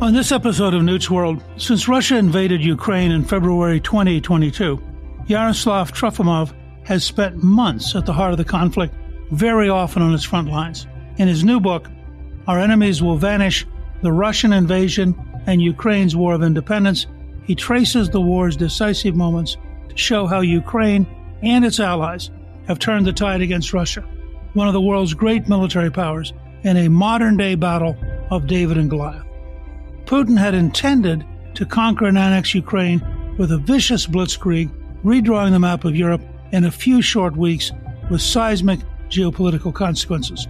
On this episode of Newt's World, since Russia invaded Ukraine in February 2022, Yaroslav Trofimov has spent months at the heart of the conflict, very often on its front lines. In his new book, Our Enemies Will Vanish, The Russian Invasion and Ukraine's War of Independence, he traces the war's decisive moments to show how Ukraine and its allies have turned the tide against Russia, one of the world's great military powers, in a modern-day battle of David and Goliath. Putin had intended to conquer and annex Ukraine with a vicious blitzkrieg, redrawing the map of Europe in a few short weeks with seismic geopolitical consequences.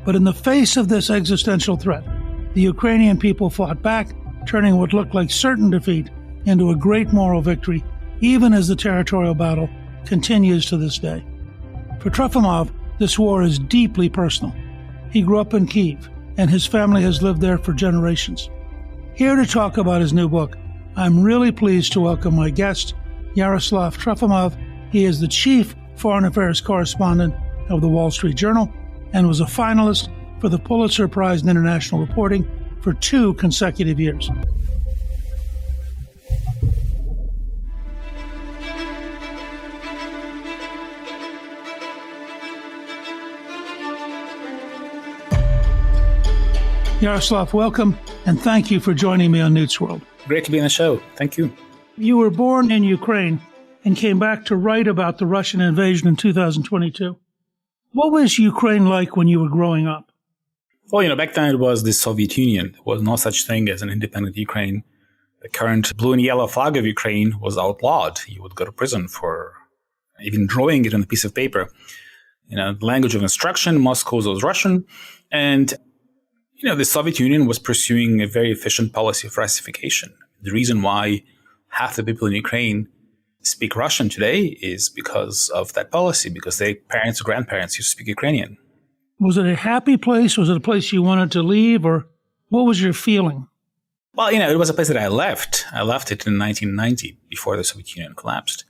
But in the face of this existential threat, the Ukrainian people fought back, turning what looked like certain defeat into a great moral victory, even as the territorial battle continues to this day. For Trofimov, this war is deeply personal. He grew up in Kyiv, and his family has lived there for generations. Here to talk about his new book, I'm really pleased to welcome my guest, Yaroslav Trofimov. He is the chief foreign affairs correspondent of the Wall Street Journal and was a finalist for the Pulitzer Prize in International Reporting for 2 consecutive years. Yaroslav, welcome, and thank you for joining me on Newt's World. Great to be on the show. Thank you. You were born in Ukraine and came back to write about the Russian invasion in 2022. What was Ukraine like when you were growing up? Well, back then it was the Soviet Union. There was no such thing as an independent Ukraine. The current blue and yellow flag of Ukraine was outlawed. You would go to prison for even drawing it on a piece of paper. The language of instruction, Moscow was Russian, and the Soviet Union was pursuing a very efficient policy of Russification. The reason why half the people in Ukraine speak Russian today is because of that policy, because their parents or grandparents used to speak Ukrainian. Was it a happy place? Was it a place you wanted to leave? Or what was your feeling? Well, it was a place that I left. I left it in 1990, before the Soviet Union collapsed.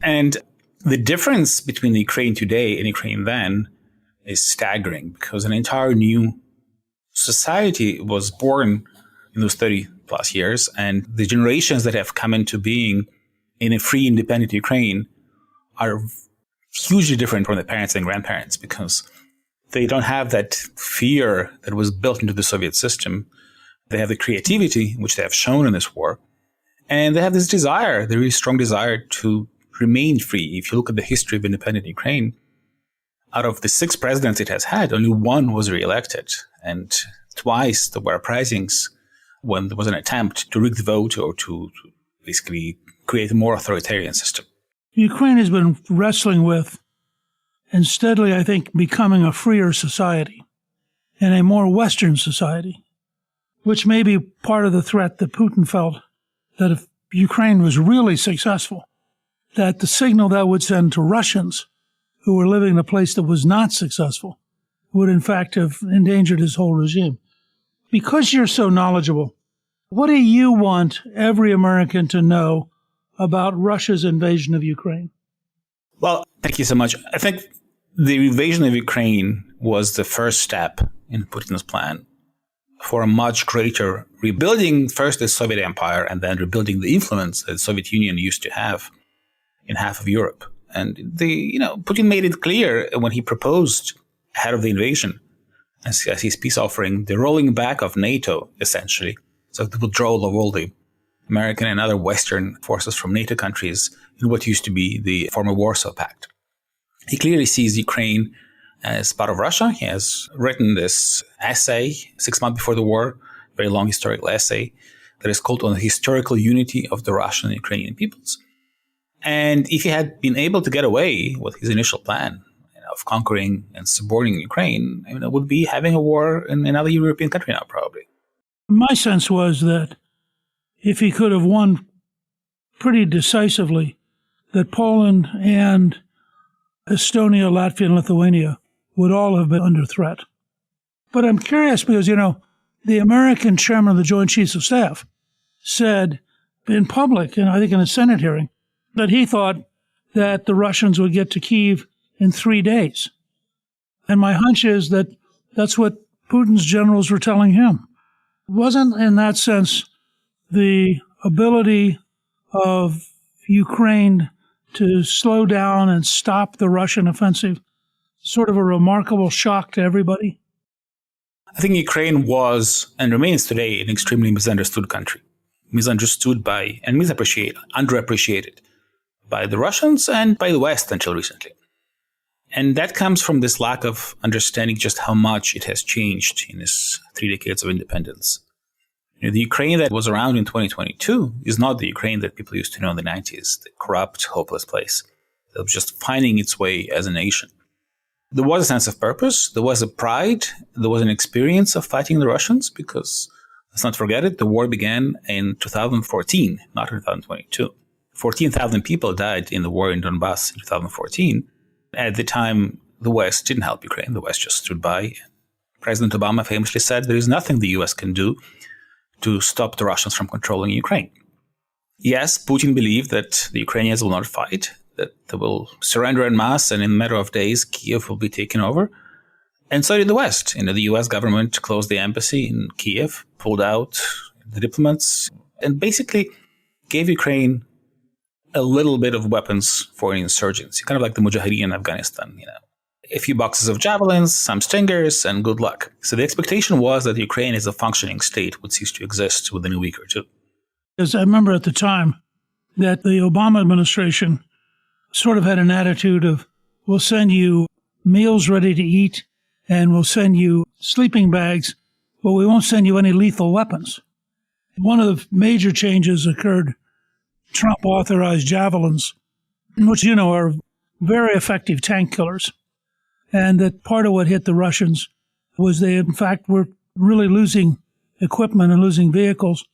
And the difference between the Ukraine today and Ukraine then is staggering, because an entire new society was born in those 30 plus years, and the generations that have come into being in a free, independent Ukraine are hugely different from their parents and grandparents, because they don't have that fear that was built into the Soviet system. They have the creativity, which they have shown in this war, and they have this desire, the really strong desire to remain free. If you look at the history of independent Ukraine, out of the 6 presidents it has had, only 1 was reelected. And twice there were uprisings when there was an attempt to rig the vote or to basically create a more authoritarian system. Ukraine has been wrestling with and steadily, I think, becoming a freer society and a more Western society, which may be part of the threat that Putin felt that if Ukraine was really successful, that the signal that would send to Russians who were living in a place that was not successful would in fact have endangered his whole regime. Because you're so knowledgeable, what do you want every American to know about Russia's invasion of Ukraine? Well, thank you so much. I think the invasion of Ukraine was the first step in Putin's plan for a much greater rebuilding, first the Soviet Empire, and then rebuilding the influence that the Soviet Union used to have in half of Europe. And Putin made it clear when he proposed ahead of the invasion, as his peace offering, the rolling back of NATO, essentially. So the withdrawal of all the American and other Western forces from NATO countries in what used to be the former Warsaw Pact. He clearly sees Ukraine as part of Russia. He has written this essay 6 months before the war, very long historical essay, that is called On the Historical Unity of the Russian and Ukrainian Peoples. And if he had been able to get away with his initial plan of conquering and subordinating Ukraine, it would be having a war in another European country now, probably. My sense was that if he could have won pretty decisively, that Poland and Estonia, Latvia, and Lithuania would all have been under threat. But I'm curious because, the American chairman of the Joint Chiefs of Staff said in public, and I think in a Senate hearing, that he thought that the Russians would get to Kyiv in 3 days. And my hunch is that that's what Putin's generals were telling him. Wasn't, in that sense, the ability of Ukraine to slow down and stop the Russian offensive sort of a remarkable shock to everybody? I think Ukraine was and remains today an extremely misunderstood country. Misunderstood by and underappreciated by the Russians and by the West until recently. And that comes from this lack of understanding just how much it has changed in its 3 decades of independence. The Ukraine that was around in 2022 is not the Ukraine that people used to know in the 90s, the corrupt, hopeless place that was just finding its way as a nation. There was a sense of purpose, there was a pride, there was an experience of fighting the Russians because, let's not forget it, the war began in 2014, not in 2022. 14,000 people died in the war in Donbass in 2014. At the time, the West didn't help Ukraine. The West just stood by. President Obama famously said there is nothing the U.S. can do to stop the Russians from controlling Ukraine. Yes, Putin believed that the Ukrainians will not fight, that they will surrender en masse, and in a matter of days, Kiev will be taken over. And so did the West. The U.S. government closed the embassy in Kiev, pulled out the diplomats, and basically gave Ukraine a little bit of weapons for an insurgency, kind of like the Mujahideen in Afghanistan, A few boxes of javelins, some stingers, and good luck. So the expectation was that Ukraine as a functioning state would cease to exist within a week or two. As I remember at the time that the Obama administration sort of had an attitude of, we'll send you meals ready to eat and we'll send you sleeping bags, but we won't send you any lethal weapons. One of the major changes occurred. Trump authorized javelins, which, are very effective tank killers. And that part of what hit the Russians was they, in fact, were really losing equipment and losing vehicles.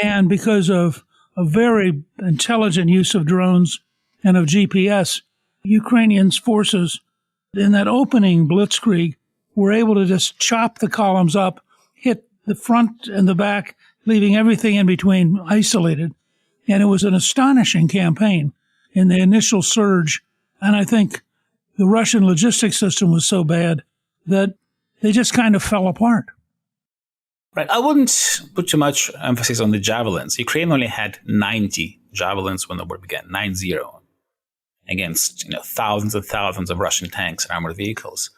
And because of a very intelligent use of drones and of GPS, Ukrainians' forces in that opening blitzkrieg were able to just chop the columns up, hit the front and the back, leaving everything in between isolated. And it was an astonishing campaign in the initial surge. And I think the Russian logistics system was so bad that they just kind of fell apart. Right. I wouldn't put too much emphasis on the javelins. Ukraine only had 90 javelins when the war began, 90, against thousands and thousands of Russian tanks and armored vehicles.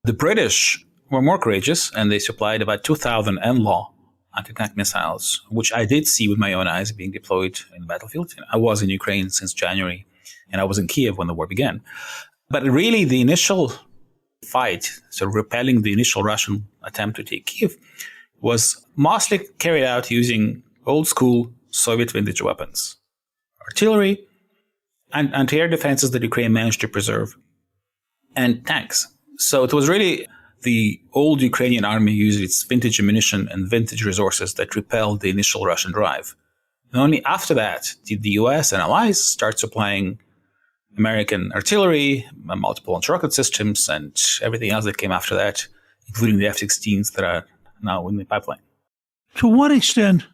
The British were more courageous, and they supplied about 2,000 NLAW anti-tank missiles, which I did see with my own eyes being deployed in the battlefield. I was in Ukraine since January, and I was in Kiev when the war began. But really, the initial fight, so repelling the initial Russian attempt to take Kiev, was mostly carried out using old-school Soviet vintage weapons, artillery, and anti-air defenses that Ukraine managed to preserve, and tanks. So it was really the old Ukrainian army used its vintage ammunition and vintage resources that repelled the initial Russian drive. And only after that did the US and allies start supplying American artillery, multiple anti-rocket systems, and everything else that came after that, including the F-16s that are now in the pipeline. To what extent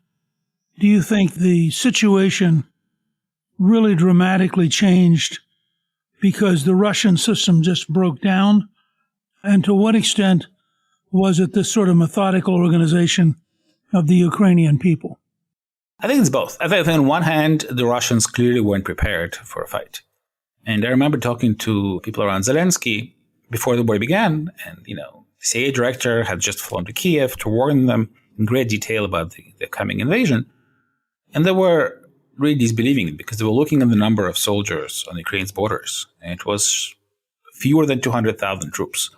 do you think the situation really dramatically changed because the Russian system just broke down? And to what extent was it this sort of methodical organization of the Ukrainian people? I think it's both. I think on one hand, the Russians clearly weren't prepared for a fight. And I remember talking to people around Zelensky before the war began, and, the CIA director had just flown to Kiev to warn them in great detail about the coming invasion. And they were really disbelieving it because they were looking at the number of soldiers on Ukraine's borders, and it was fewer than 200,000 troops.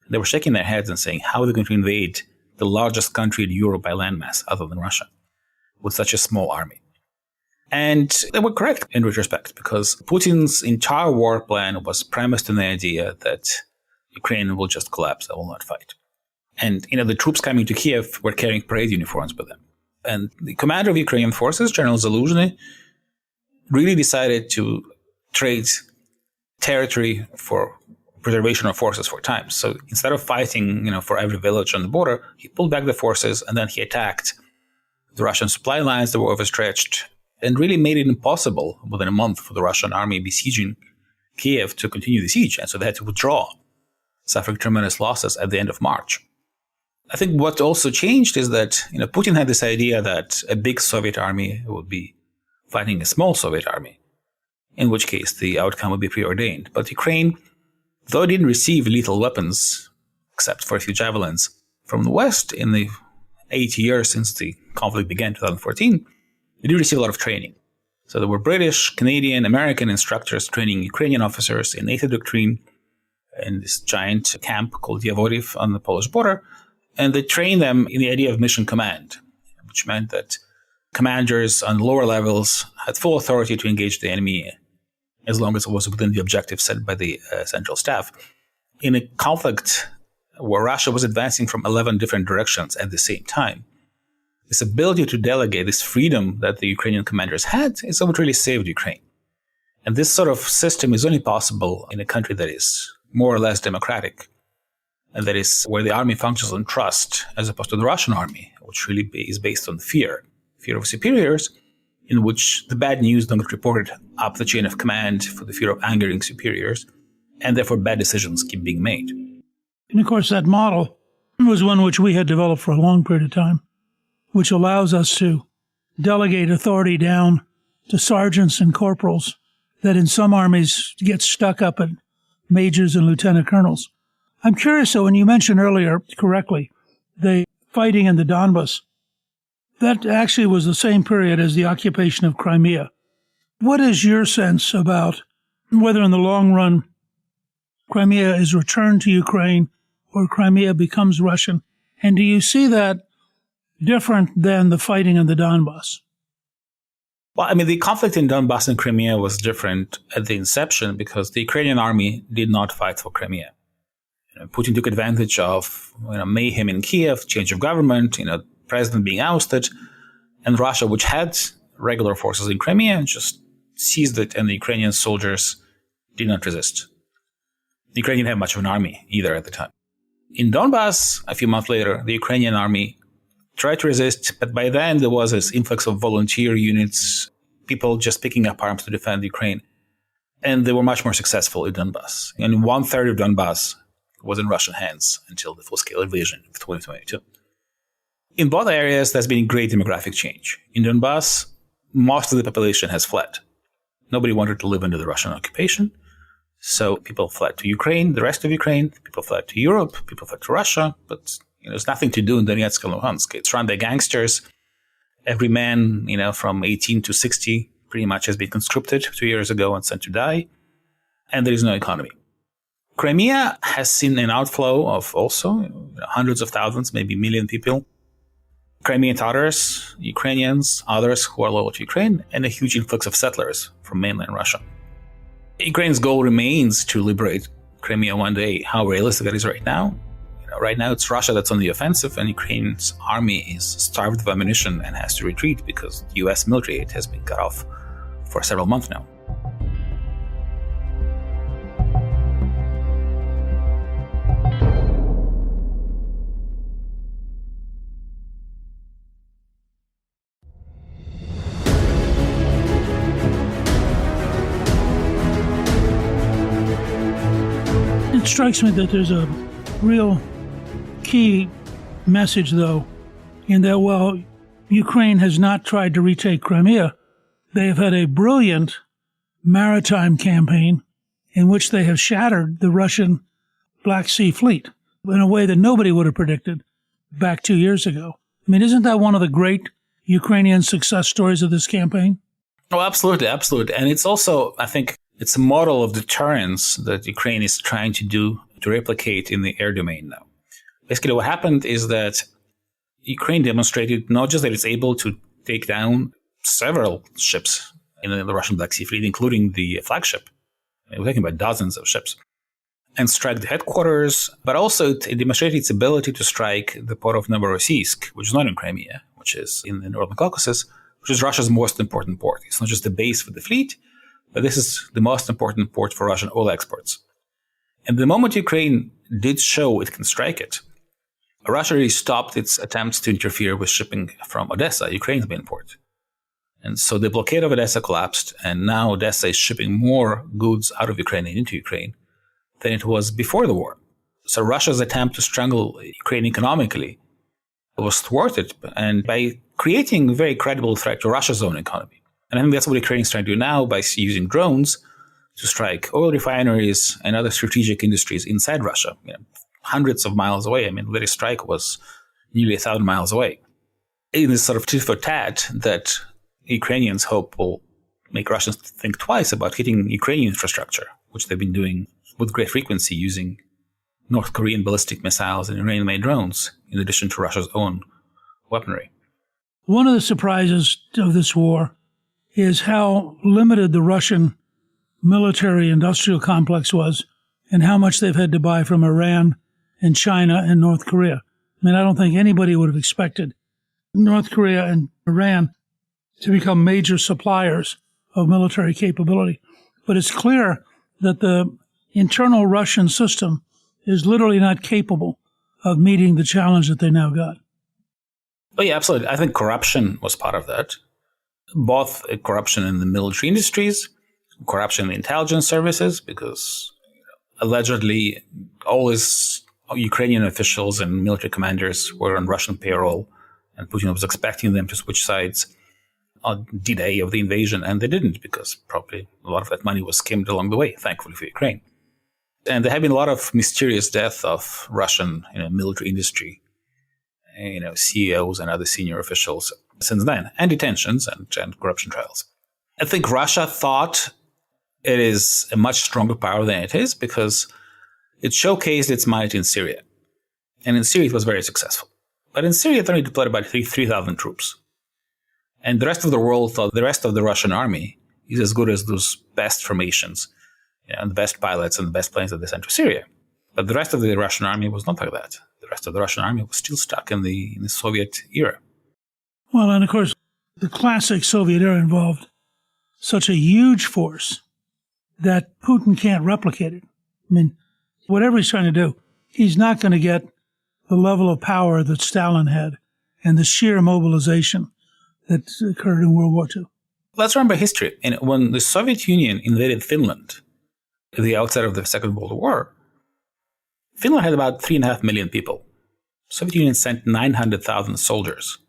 They were shaking their heads and saying, how are they going to invade the largest country in Europe by landmass other than Russia with such a small army? And they were correct in retrospect, because Putin's entire war plan was premised on the idea that Ukraine will just collapse, they will not fight. And, the troops coming to Kiev were carrying parade uniforms with them. And the commander of Ukrainian forces, General Zaluzhny, really decided to trade territory for preservation of forces for time. So instead of fighting, for every village on the border, he pulled back the forces and then he attacked the Russian supply lines that were overstretched and really made it impossible within a month for the Russian army besieging Kiev to continue the siege. And so they had to withdraw, suffering tremendous losses at the end of March. I think what also changed is that, Putin had this idea that a big Soviet army would be fighting a small Soviet army, in which case the outcome would be preordained. But Ukraine, though it didn't receive lethal weapons, except for a few javelins, from the West in the 8 years since the conflict began in 2014, they did receive a lot of training. So there were British, Canadian, American instructors training Ukrainian officers in NATO doctrine in this giant camp called Yaroslav on the Polish border. And they trained them in the idea of mission command, which meant that commanders on lower levels had full authority to engage the enemy as long as it was within the objective set by the central staff. In a conflict where Russia was advancing from 11 different directions at the same time, this ability to delegate, this freedom that the Ukrainian commanders had, is what really saved Ukraine. And this sort of system is only possible in a country that is more or less democratic, and that is where the army functions on trust, as opposed to the Russian army, which really is based on fear of superiors, in which the bad news don't get reported up the chain of command for the fear of angering superiors, and therefore bad decisions keep being made. And of course, that model was one which we had developed for a long period of time, which allows us to delegate authority down to sergeants and corporals that in some armies get stuck up at majors and lieutenant colonels. I'm curious, though, when you mentioned earlier correctly, the fighting in the Donbas, that actually was the same period as the occupation of Crimea. What is your sense about whether in the long run Crimea is returned to Ukraine or Crimea becomes Russian? And do you see that different than the fighting in the Donbas? Well, the conflict in Donbass and Crimea was different at the inception because the Ukrainian army did not fight for Crimea. Putin took advantage of mayhem in Kiev, change of government, president being ousted, and Russia, which had regular forces in Crimea, just seized it, and the Ukrainian soldiers did not resist. The Ukrainian didn't have much of an army either at the time. In Donbass, a few months later, the Ukrainian army tried to resist, but by then there was this influx of volunteer units, people just picking up arms to defend Ukraine, and they were much more successful in Donbass. And 1/3 of Donbass was in Russian hands until the full-scale invasion of 2022. In both areas, there's been great demographic change. In Donbass, most of the population has fled. Nobody wanted to live under the Russian occupation. So people fled to Ukraine, the rest of Ukraine. People fled to Europe. People fled to Russia. But there's nothing to do in Donetsk and Luhansk. It's run by gangsters. Every man, from 18 to 60 pretty much has been conscripted 2 years ago and sent to die. And there is no economy. Crimea has seen an outflow of also hundreds of thousands, maybe a million people. Crimean Tatars, Ukrainians, others who are loyal to Ukraine, and a huge influx of settlers from mainland Russia. Ukraine's goal remains to liberate Crimea one day. How realistic that is right now? Right now it's Russia that's on the offensive, and Ukraine's army is starved of ammunition and has to retreat because U.S. military aid has been cut off for several months now. It strikes me that there's a real key message, though, in that while Ukraine has not tried to retake Crimea, they have had a brilliant maritime campaign in which they have shattered the Russian Black Sea Fleet in a way that nobody would have predicted back 2 years ago. Isn't that one of the great Ukrainian success stories of this campaign? Oh, absolutely, absolutely. And it's also, I think, it's a model of deterrence that Ukraine is trying to do to replicate in the air domain now. Basically, what happened is that Ukraine demonstrated not just that it's able to take down several ships in the Russian Black Sea Fleet, including the flagship. We're talking about dozens of ships. And strike the headquarters, but also it demonstrated its ability to strike the port of Novorossiysk, which is not in Crimea, which is in the Northern Caucasus, which is Russia's most important port. It's not just the base for the fleet, but this is the most important port for Russian oil exports. And the moment Ukraine did show it can strike it, Russia really stopped its attempts to interfere with shipping from Odessa, Ukraine's main port. And so the blockade of Odessa collapsed, and now Odessa is shipping more goods out of Ukraine and into Ukraine than it was before the war. So Russia's attempt to strangle Ukraine economically was thwarted, and by creating a very credible threat to Russia's own economy. And I think that's what Ukraine is trying to do now by using drones to strike oil refineries and other strategic industries inside Russia, hundreds of miles away. I mean, the very strike was nearly 1,000 miles away. In this sort of tit for tat that Ukrainians hope will make Russians think twice about hitting Ukrainian infrastructure, which they've been doing with great frequency using North Korean ballistic missiles and Iranian-made drones, in addition to Russia's own weaponry. One of the surprises of this war is how limited the Russian military-industrial complex was and how much they've had to buy from Iran and China and North Korea. I mean, I don't think anybody would have expected North Korea and Iran to become major suppliers of military capability. But it's clear that the internal Russian system is literally not capable of meeting the challenge that they now got. Oh, yeah, absolutely. I think corruption was part of that. Both corruption in the military industries, corruption in the intelligence services, because allegedly all these Ukrainian officials and military commanders were on Russian payroll, and Putin was expecting them to switch sides on D-Day of the invasion, and they didn't, because probably a lot of that money was skimmed along the way, thankfully for Ukraine. And there have been a lot of mysterious deaths of Russian military industry, CEOs and other senior officials since then, and detentions and corruption trials. I think Russia thought it is a much stronger power than it is because it showcased its might in Syria. And in Syria, it was very successful. But in Syria, it only deployed about 3,000 troops. And the rest of the world thought the rest of the Russian army is as good as those best formations, and the best pilots and the best planes that they sent to Syria. But the rest of the Russian army was not like that. The rest of the Russian army was still stuck in the Soviet era. Well, and of course, the classic Soviet era involved such a huge force that Putin can't replicate it. I mean, whatever he's trying to do, he's not going to get the level of power that Stalin had and the sheer mobilization that occurred in World War II. Let's remember history. When the Soviet Union invaded Finland at the outset of the Second World War, Finland had about 3.5 million people. The Soviet Union sent 900,000 soldiers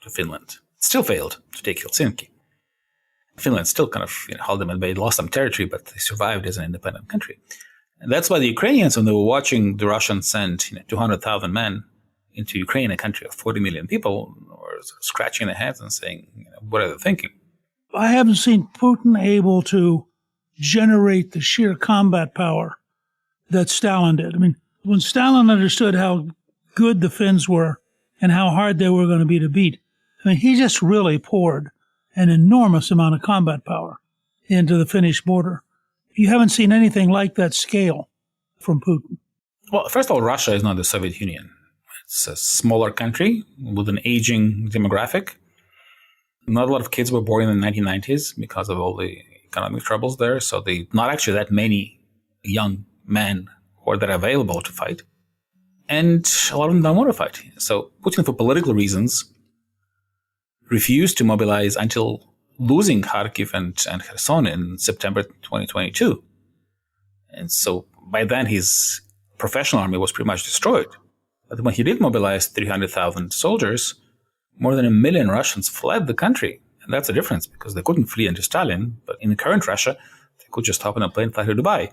to Finland. It still failed to take Helsinki. Finland still kind of held them and they lost some territory, but they survived as an independent country. And that's why the Ukrainians, when they were watching the Russians send 200,000 men into Ukraine, a country of 40 million people, were scratching their heads and saying, what are they thinking? I haven't seen Putin able to generate the sheer combat power that Stalin did. I mean, when Stalin understood how good the Finns were and how hard they were going to be to beat, I mean, he just really poured an enormous amount of combat power into the Finnish border. You haven't seen anything like that scale from Putin. Well, first of all, Russia is not the Soviet Union. It's a smaller country with an aging demographic. Not a lot of kids were born in the 1990s because of all the economic troubles there. So not actually that many young men who are available to fight. And a lot of them don't want to fight. So Putin, for political reasons, refused to mobilize until losing Kharkiv and Kherson in September 2022. And so by then his professional army was pretty much destroyed. But when he did mobilize 300,000 soldiers, more than 1 million Russians fled the country. And that's a difference because they couldn't flee into Stalin. But in the current Russia, they could just hop on a plane and fly to Dubai.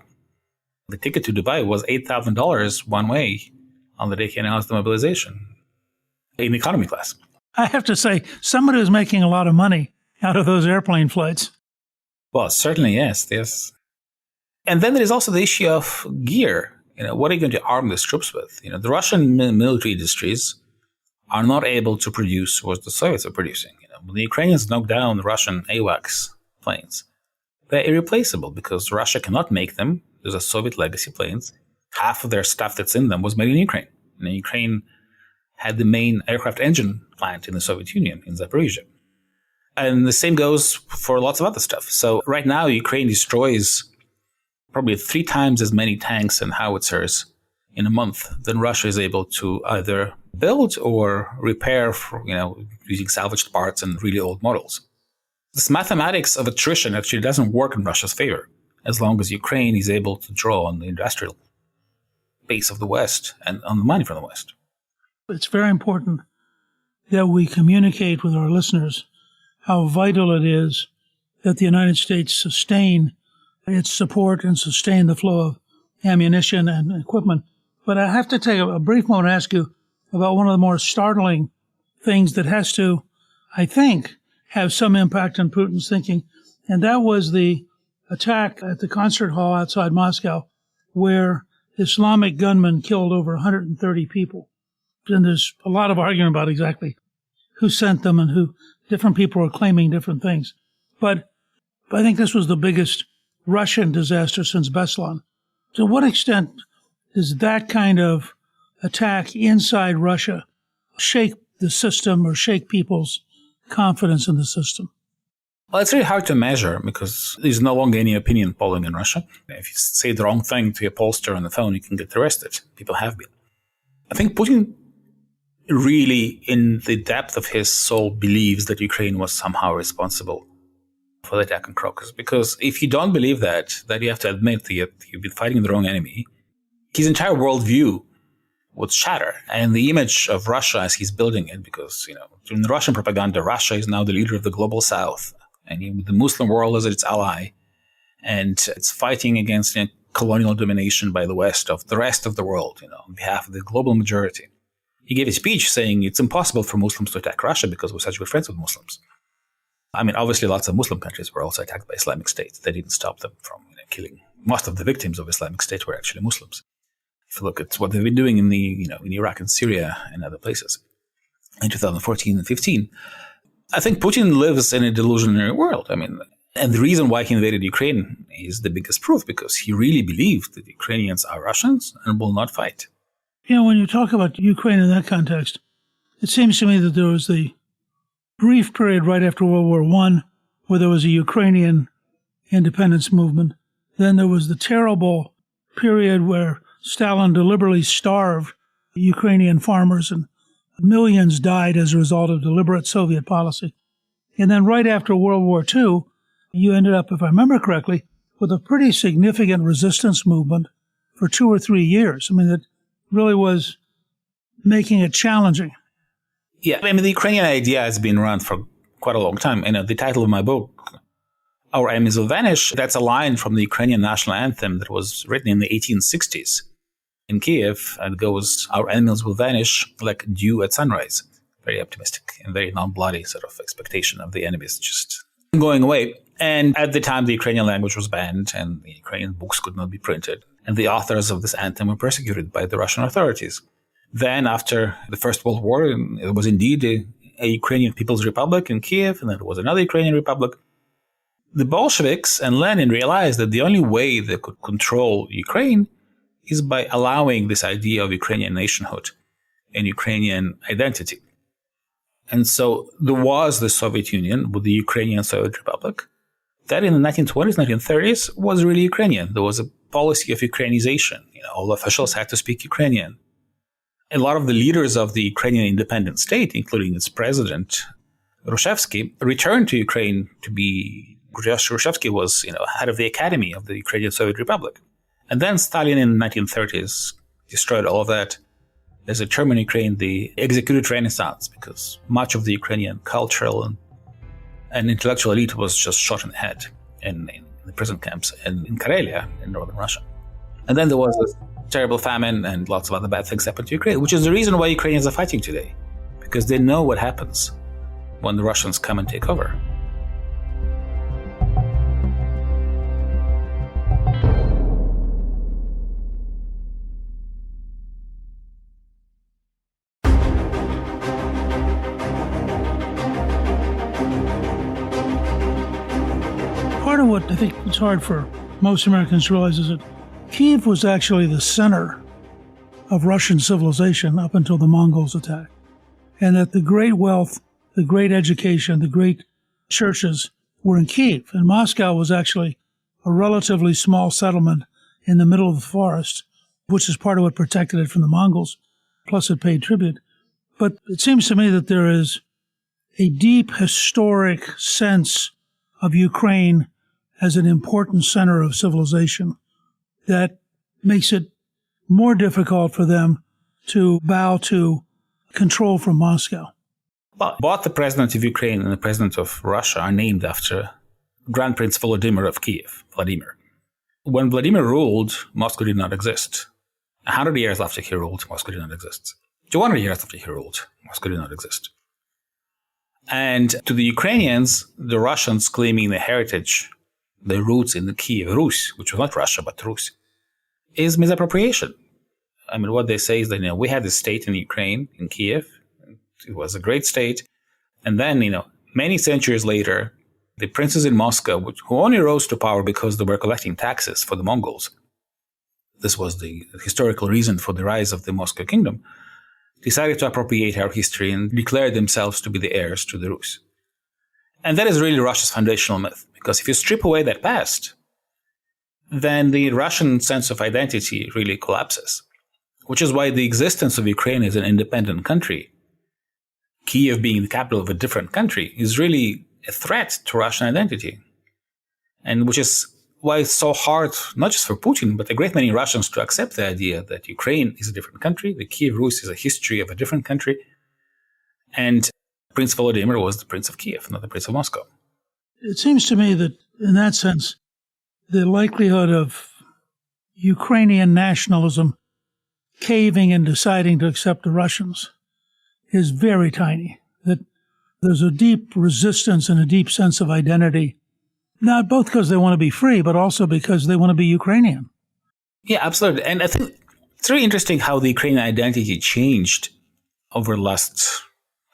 The ticket to Dubai was $8,000 one way on the day he announced the mobilization in economy class. I have to say, somebody was making a lot of money out of those airplane flights. Well, certainly, yes. And then there is also the issue of gear. What are you going to arm these troops with? The Russian military industries are not able to produce what the Soviets are producing. When the Ukrainians knock down the Russian AWACS planes, they're irreplaceable because Russia cannot make them. Those are Soviet legacy planes. Half of their stuff that's in them was made in Ukraine. And Ukraine had the main aircraft engine plant in the Soviet Union, in Zaporizhia. And the same goes for lots of other stuff. So right now, Ukraine destroys probably 3 times as many tanks and howitzers in a month than Russia is able to either build or repair, using salvaged parts and really old models. This mathematics of attrition actually doesn't work in Russia's favor as long as Ukraine is able to draw on the industrial. base of the West and on the money from the West. It's very important that we communicate with our listeners how vital it is that the United States sustain its support and sustain the flow of ammunition and equipment. But I have to take a brief moment to ask you about one of the more startling things that has to, I think, have some impact on Putin's thinking, and that was the attack at the concert hall outside Moscow, where Islamic gunmen killed over 130 people. And there's a lot of argument about exactly who sent them and who different people are claiming different things. But I think this was the biggest Russian disaster since Beslan. To what extent does that kind of attack inside Russia shake the system or shake people's confidence in the system? Well, it's really hard to measure because there's no longer any opinion polling in Russia. If you say the wrong thing to a pollster on the phone, you can get arrested. People have been. I think Putin really, in the depth of his soul, believes that Ukraine was somehow responsible for the attack on Crocus. Because if you don't believe that, then you have to admit that you've been fighting the wrong enemy. His entire worldview would shatter. And the image of Russia as he's building it, because, in the Russian propaganda, Russia is now the leader of the global South, and the Muslim world is its ally. And it's fighting against colonial domination by the West of the rest of the world, on behalf of the global majority. He gave a speech saying it's impossible for Muslims to attack Russia because we're such good friends with Muslims. Obviously, lots of Muslim countries were also attacked by Islamic State. They didn't stop them from killing. Most of the victims of Islamic State were actually Muslims. If you look at what they've been doing in in Iraq and Syria and other places in 2014 and 15, I think Putin lives in a delusionary world. And the reason why he invaded Ukraine is the biggest proof, because he really believed that the Ukrainians are Russians and will not fight. When you talk about Ukraine in that context, it seems to me that there was the brief period right after World War I where there was a Ukrainian independence movement. Then there was the terrible period where Stalin deliberately starved Ukrainian farmers and millions died as a result of deliberate Soviet policy. And then right after World War II, you ended up, if I remember correctly, with a pretty significant resistance movement for 2 or 3 years. That really was making it challenging. Yeah, the Ukrainian idea has been around for quite a long time. The title of my book, Our Enemies Will Vanish, that's a line from the Ukrainian national anthem that was written in the 1860s. In Kiev, it goes, "Our enemies will vanish like dew at sunrise." Very optimistic and very non-bloody sort of expectation of the enemies just going away. And at the time, the Ukrainian language was banned and the Ukrainian books could not be printed. And the authors of this anthem were persecuted by the Russian authorities. Then after the First World War, it was indeed a Ukrainian People's Republic in Kiev, and then there was another Ukrainian Republic. The Bolsheviks and Lenin realized that the only way they could control Ukraine is by allowing this idea of Ukrainian nationhood and Ukrainian identity. And so there was the Soviet Union with the Ukrainian Soviet Republic that in the 1920s, 1930s was really Ukrainian. There was a policy of Ukrainization. All officials had to speak Ukrainian. A lot of the leaders of the Ukrainian independent state, including its president, Grushevsky, returned to Ukraine to be, Grushevsky was, head of the Academy of the Ukrainian Soviet Republic. And then Stalin in the 1930s destroyed all of that. As a term in Ukraine, the executed Renaissance, because much of the Ukrainian cultural and intellectual elite was just shot in the head in the prison camps in Karelia in northern Russia. And then there was this terrible famine and lots of other bad things happened to Ukraine, which is the reason why Ukrainians are fighting today, because they know what happens when the Russians come and take over. Part of what I think it's hard for most Americans to realize is that Kyiv was actually the center of Russian civilization up until the Mongols attacked, and that the great wealth, the great education, the great churches were in Kyiv, and Moscow was actually a relatively small settlement in the middle of the forest, which is part of what protected it from the Mongols, plus it paid tribute. But it seems to me that there is a deep historic sense of Ukraine as an important center of civilization that makes it more difficult for them to bow to control from Moscow. Well, both the president of Ukraine and the president of Russia are named after Grand Prince Volodymyr of Kiev, Vladimir. When Vladimir ruled, Moscow did not exist. 100 years after he ruled, Moscow did not exist. 200 years after he ruled, Moscow did not exist. And to the Ukrainians, the Russians claiming the heritage, the roots in the Kiev, Rus, which was not Russia, but Rus, is misappropriation. I mean, what they say is that, we had this state in Ukraine, in Kiev. It was a great state. And then, many centuries later, the princes in Moscow, who only rose to power because they were collecting taxes for the Mongols, this was the historical reason for the rise of the Moscow kingdom, decided to appropriate our history and declare themselves to be the heirs to the Rus. And that is really Russia's foundational myth, because if you strip away that past, then the Russian sense of identity really collapses, which is why the existence of Ukraine as an independent country, Kiev being the capital of a different country, is really a threat to Russian identity. And which is why it's so hard, not just for Putin, but a great many Russians to accept the idea that Ukraine is a different country, the Kiev Rus is a history of a different country, and Prince Volodymyr was the Prince of Kiev, not the Prince of Moscow. It seems to me that, in that sense, the likelihood of Ukrainian nationalism caving and deciding to accept the Russians is very tiny. That there's a deep resistance and a deep sense of identity, not both because they want to be free, but also because they want to be Ukrainian. Yeah, absolutely. And I think it's really interesting how the Ukrainian identity changed over the last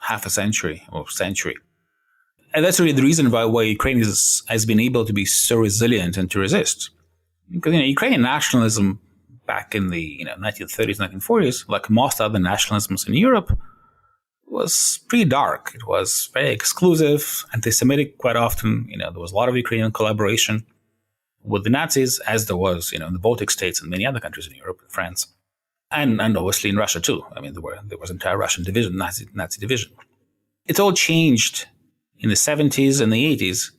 half a century or century. And that's really the reason why Ukraine has been able to be so resilient and to resist. Because Ukrainian nationalism back in the 1930s, 1940s, like most other nationalisms in Europe, was pretty dark. It was very exclusive, anti-Semitic quite often. There was a lot of Ukrainian collaboration with the Nazis, as there was, in the Baltic states and many other countries in Europe, France, and obviously in Russia too. I mean, there was entire Russian division, Nazi division. It all changed in the 70s and the 80s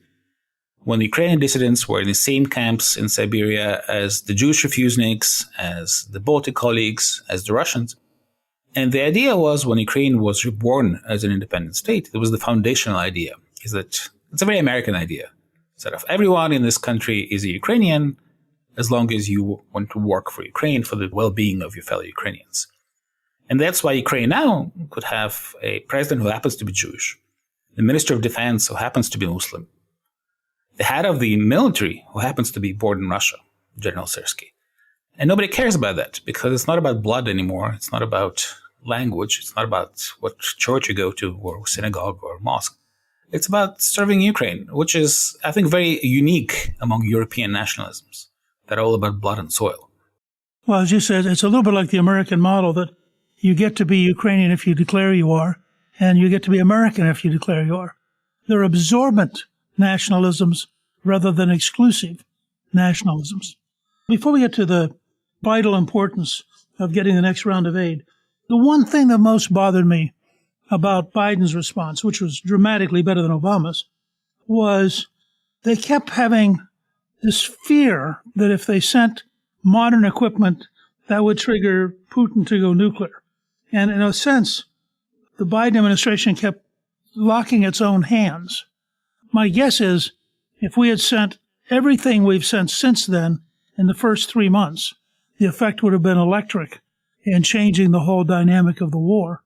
when the Ukrainian dissidents were in the same camps in Siberia as the Jewish refuseniks, as the Baltic colleagues, as the Russians. And the idea was, when Ukraine was reborn as an independent state, it was the foundational idea, is that it's a very American idea. That if everyone in this country is a Ukrainian, as long as you want to work for Ukraine, for the well-being of your fellow Ukrainians. And that's why Ukraine now could have a president who happens to be Jewish, the Minister of Defense who happens to be Muslim, the head of the military who happens to be born in Russia, General Syrskyi. And nobody cares about that, because it's not about blood anymore. It's not about language. It's not about what church you go to or synagogue or mosque. It's about serving Ukraine, which is, I think, very unique among European nationalisms that are all about blood and soil. Well, as you said, it's a little bit like the American model that you get to be Ukrainian if you declare you are, and you get to be American if you declare you are. They're absorbent nationalisms rather than exclusive nationalisms. Before we get to the vital importance of getting the next round of aid, the one thing that most bothered me about Biden's response, which was dramatically better than Obama's, was they kept having this fear that if they sent modern equipment, that would trigger Putin to go nuclear. And in a sense, the Biden administration kept locking its own hands. My guess is if we had sent everything we've sent since then in the first 3 months, the effect would have been electric in changing the whole dynamic of the war.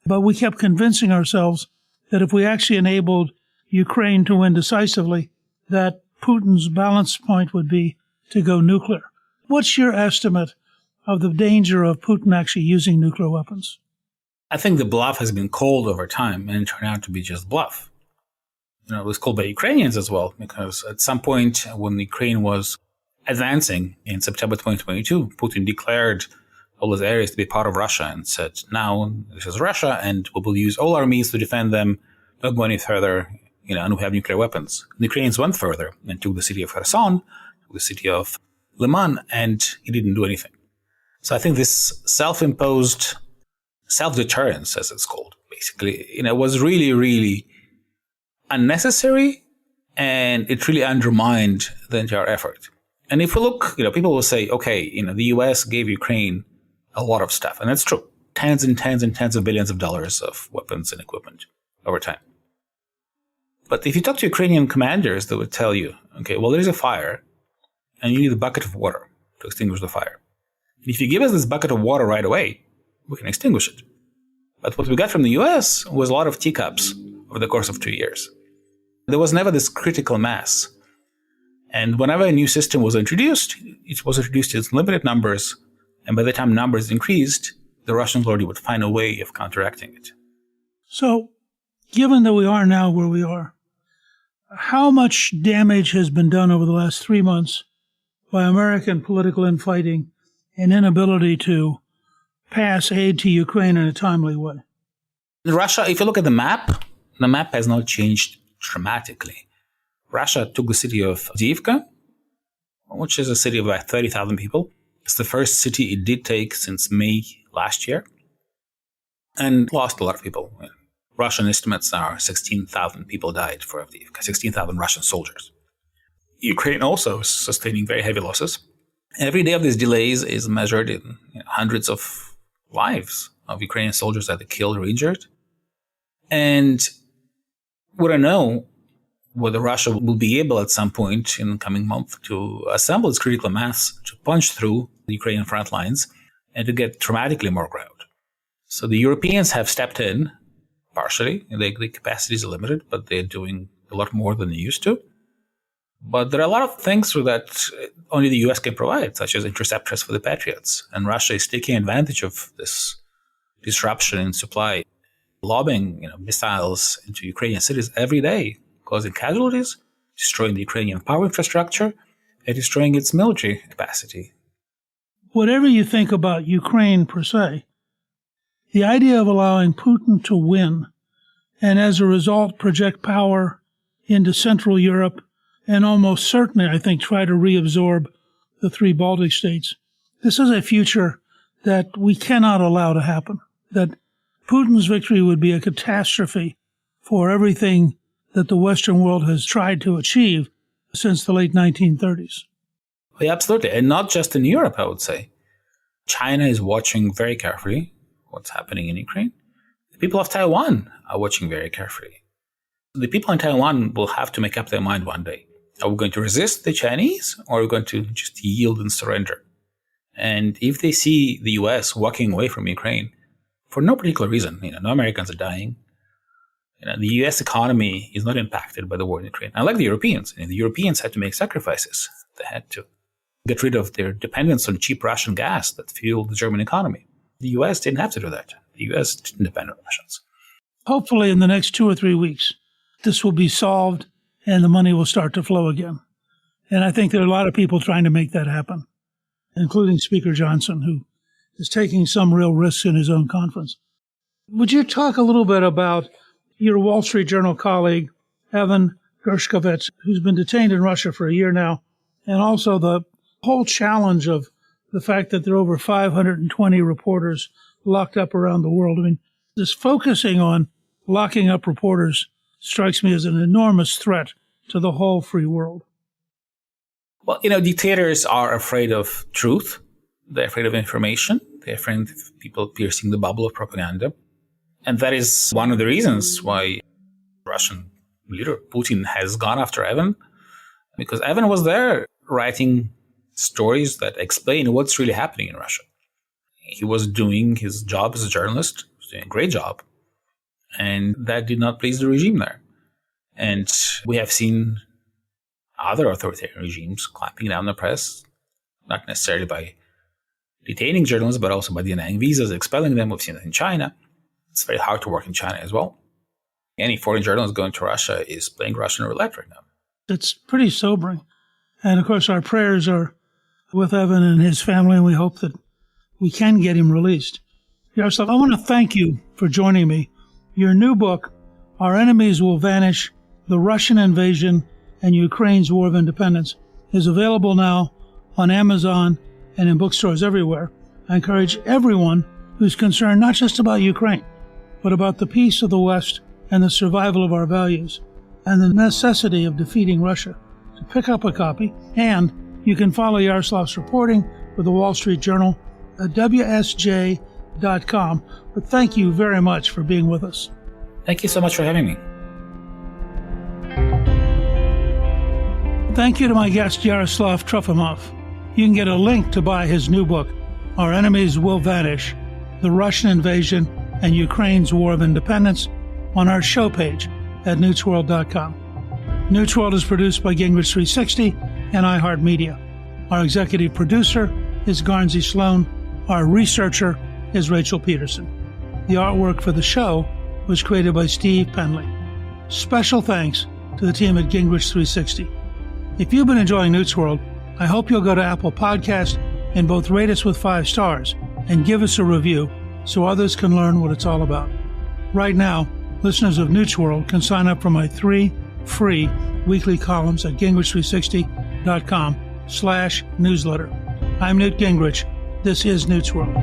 But we kept convincing ourselves that if we actually enabled Ukraine to win decisively, that Putin's balance point would be to go nuclear. What's your estimate of the danger of Putin actually using nuclear weapons? I think the bluff has been called over time, and it turned out to be just bluff. It was called by Ukrainians as well, because at some point when Ukraine was advancing in September 2022, Putin declared all those areas to be part of Russia and said, now this is Russia and we will use all our means to defend them, don't go any further, and we have nuclear weapons. The Ukrainians went further and took the city of Kherson, the city of Liman, and he didn't do anything. So I think this self-imposed self-deterrence, as it's called, basically, was really, really unnecessary, and it really undermined the entire effort. And if we look, people will say, okay, the US gave Ukraine a lot of stuff. And that's true. Tens and tens and tens of billions of dollars of weapons and equipment over time. But if you talk to Ukrainian commanders, they would tell you, okay, well, there's a fire and you need a bucket of water to extinguish the fire. And if you give us this bucket of water right away, we can extinguish it. But what we got from the US was a lot of teacups over the course of 2 years. There was never this critical mass. And whenever a new system was introduced, it was introduced in limited numbers. And by the time numbers increased, the Russians already would find a way of counteracting it. So, given that we are now where we are, how much damage has been done over the last 3 months by American political infighting and inability to pass aid to Ukraine in a timely way? In Russia, if you look at the map has not changed dramatically. Russia took the city of Avdiivka, which is a city of about 30,000 people. It's the first city it did take since May last year, and lost a lot of people. Russian estimates are 16,000 people died for Avdiivka, 16,000 Russian soldiers. Ukraine also is sustaining very heavy losses. Every day of these delays is measured in hundreds of lives of Ukrainian soldiers either killed or injured. And we don't know whether Russia will be able at some point in the coming month to assemble its critical mass to punch through the Ukrainian front lines and to get dramatically more ground. So the Europeans have stepped in partially. The capacities are limited, but they're doing a lot more than they used to. But there are a lot of things that only the US can provide, such as interceptors for the Patriots. And Russia is taking advantage of this disruption in supply, lobbing missiles into Ukrainian cities every day, causing casualties, destroying the Ukrainian power infrastructure, and destroying its military capacity. Whatever you think about Ukraine per se, the idea of allowing Putin to win and as a result project power into Central Europe and almost certainly, I think, try to reabsorb the 3 Baltic states, this is a future that we cannot allow to happen, that Putin's victory would be a catastrophe for everything that the Western world has tried to achieve since the late 1930s. Yeah, absolutely. And not just in Europe, I would say. China is watching very carefully what's happening in Ukraine. The people of Taiwan are watching very carefully. The people in Taiwan will have to make up their mind one day. Are we going to resist the Chinese, or are we going to just yield and surrender? And if they see the US walking away from Ukraine for no particular reason, no Americans are dying, the US economy is not impacted by the war in Ukraine. Unlike the Europeans, the Europeans had to make sacrifices. They had to get rid of their dependence on cheap Russian gas that fueled the German economy. The US didn't have to do that. The US didn't depend on Russians. Hopefully in the next 2 or 3 weeks, this will be solved and the money will start to flow again. And I think there are a lot of people trying to make that happen, including Speaker Johnson, who is taking some real risks in his own conference. Would you talk a little bit about your Wall Street Journal colleague, Evan Gershkovich, who's been detained in Russia for a year now, and also the whole challenge of the fact that there are over 520 reporters locked up around the world? I mean, this focusing on locking up reporters strikes me as an enormous threat to the whole free world. Well, dictators are afraid of truth. They're afraid of information. They're afraid of people piercing the bubble of propaganda. And that is one of the reasons why Russian leader Putin has gone after Evan, because Evan was there writing stories that explain what's really happening in Russia. He was doing his job as a journalist. He was doing a great job. And that did not please the regime there. And we have seen other authoritarian regimes clamping down the press, not necessarily by detaining journalists, but also by denying visas, expelling them. We've seen that in China. It's very hard to work in China as well. Any foreign journalist going to Russia is playing Russian roulette right now. It's pretty sobering. And of course, our prayers are with Evan and his family, and we hope that we can get him released. Yaroslav, I want to thank you for joining me. Your new book, Our Enemies Will Vanish, The Russian Invasion and Ukraine's War of Independence, is available now on Amazon and in bookstores everywhere. I encourage everyone who's concerned not just about Ukraine, but about the peace of the West and the survival of our values and the necessity of defeating Russia to pick up a copy. And You can follow Yaroslav's reporting with the Wall Street Journal at WSJ.com. But thank you very much for being with us. Thank you so much for having me. Thank you to my guest, Yaroslav Trofimov. You can get a link to buy his new book, Our Enemies Will Vanish, The Russian Invasion and Ukraine's War of Independence, on our show page at newtsworld.com. Newt's World is produced by Gingrich 360 and iHeartMedia. Our executive producer is Garnsey Sloan. Our researcher is Rachel Peterson. The artwork for the show was created by Steve Penley. Special thanks to the team at Gingrich 360. If you've been enjoying Newt's World, I hope you'll go to Apple Podcast and both rate us with 5 stars and give us a review so others can learn what it's all about. Right now, listeners of Newt's World can sign up for my 3 free weekly columns at gingrich360.com/newsletter. I'm Newt Gingrich. This is Newt's World.